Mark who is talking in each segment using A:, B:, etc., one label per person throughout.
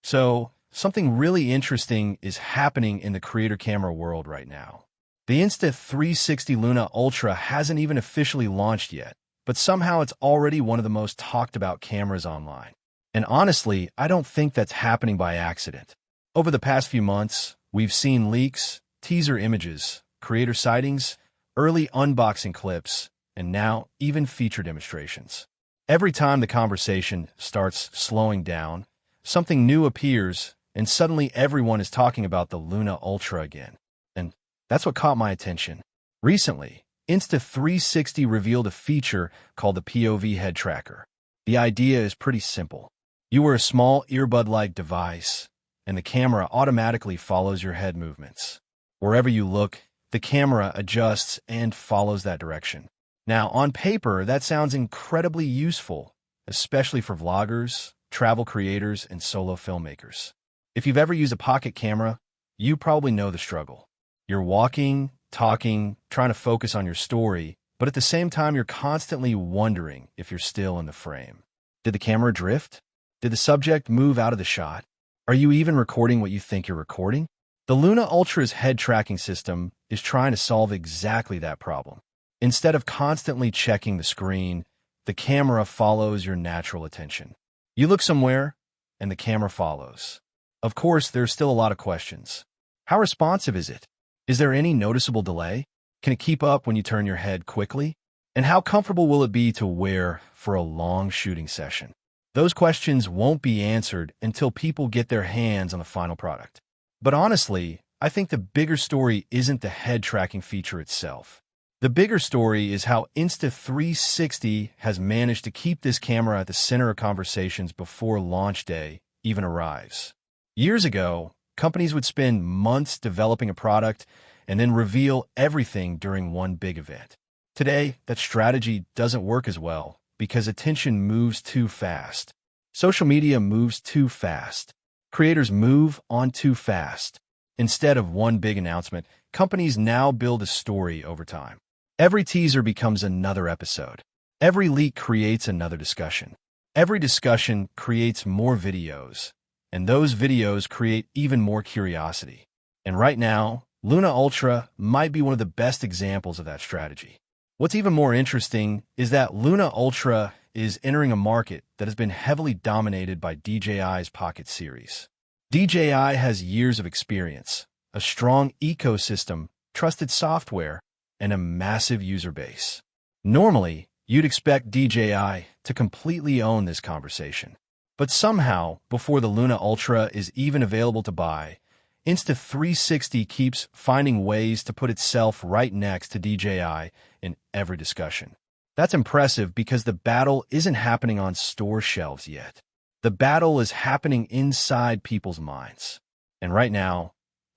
A: So, something really interesting is happening in the creator camera world right now. The Insta360 Luna Ultra hasn't even officially launched yet, but somehow it's already one of the most talked about cameras online. And honestly, I don't think that's happening by accident. Over the past few months, we've seen leaks, teaser images, creator sightings, early unboxing clips, and now even feature demonstrations. Every time the conversation starts slowing down, something new appears, and suddenly everyone is talking about the Luna Ultra again. And that's what caught my attention. Recently, Insta360 revealed a feature called the POV Head Tracker. The idea is pretty simple. You wear a small earbud-like device, and the camera automatically follows your head movements. Wherever you look, the camera adjusts and follows that direction. Now, on paper, that sounds incredibly useful, especially for vloggers, travel creators, and solo filmmakers. If you've ever used a pocket camera, you probably know the struggle. You're walking, talking, trying to focus on your story, but at the same time, you're constantly wondering if you're still in the frame. Did the camera drift? Did the subject move out of the shot? Are you even recording what you think you're recording? The Luna Ultra's head tracking system is trying to solve exactly that problem. Instead of constantly checking the screen, the camera follows your natural attention. You look somewhere, and the camera follows. Of course, there's still a lot of questions. How responsive is it? Is there any noticeable delay? Can it keep up when you turn your head quickly? And how comfortable will it be to wear for a long shooting session? Those questions won't be answered until people get their hands on the final product. But honestly, I think the bigger story isn't the head tracking feature itself. The bigger story is how Insta360 has managed to keep this camera at the center of conversations before launch day even arrives. Years ago, companies would spend months developing a product and then reveal everything during one big event. Today, that strategy doesn't work as well because attention moves too fast. Social media moves too fast. Creators move on too fast. Instead of one big announcement, companies now build a story over time. Every teaser becomes another episode. Every leak creates another discussion. Every discussion creates more videos, and those videos create even more curiosity. And right now, Luna Ultra might be one of the best examples of that strategy. What's even more interesting is that Luna Ultra is entering a market that has been heavily dominated by DJI's Pocket series. DJI has years of experience, a strong ecosystem, trusted software, and a massive user base. Normally, you'd expect DJI to completely own this conversation. But somehow, before the Luna Ultra is even available to buy, Insta360 keeps finding ways to put itself right next to DJI in every discussion. That's impressive because the battle isn't happening on store shelves yet. The battle is happening inside people's minds. And right now,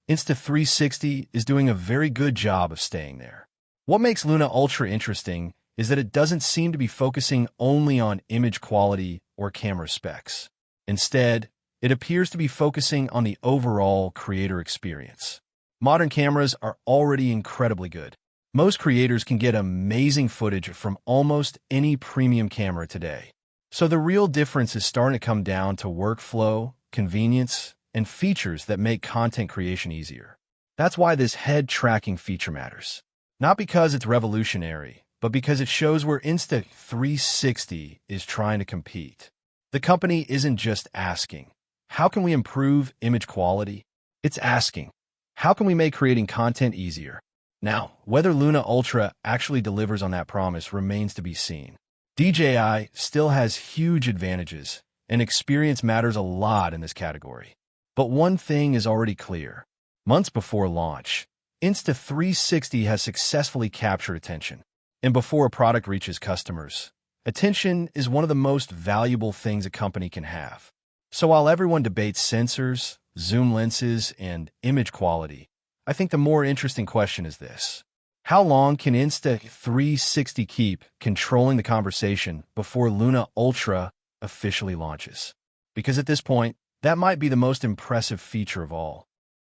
A: Insta360 is doing a very good job of staying there. What makes Luna Ultra interesting is that it doesn't seem to be focusing only on image quality or camera specs. Instead, it appears to be focusing on the overall creator experience. Modern cameras are already incredibly good. Most creators can get amazing footage from almost any premium camera today. So the real difference is starting to come down to workflow, convenience, and features that make content creation easier. That's why this head tracking feature matters. Not because it's revolutionary, but because it shows where Insta360 is trying to compete. The company isn't just asking, how can we improve image quality? It's asking, how can we make creating content easier? Now, whether Luna Ultra actually delivers on that promise remains to be seen. DJI still has huge advantages, and experience matters a lot in this category. But one thing is already clear. Months before launch, Insta360 has successfully captured attention. And before a product reaches customers, attention is one of the most valuable things a company can have. So while everyone debates sensors, zoom lenses, and image quality, I think the more interesting question is this. How long can Insta360 keep controlling the conversation before Luna Ultra officially launches? Because at this point, that might be the most impressive feature of all.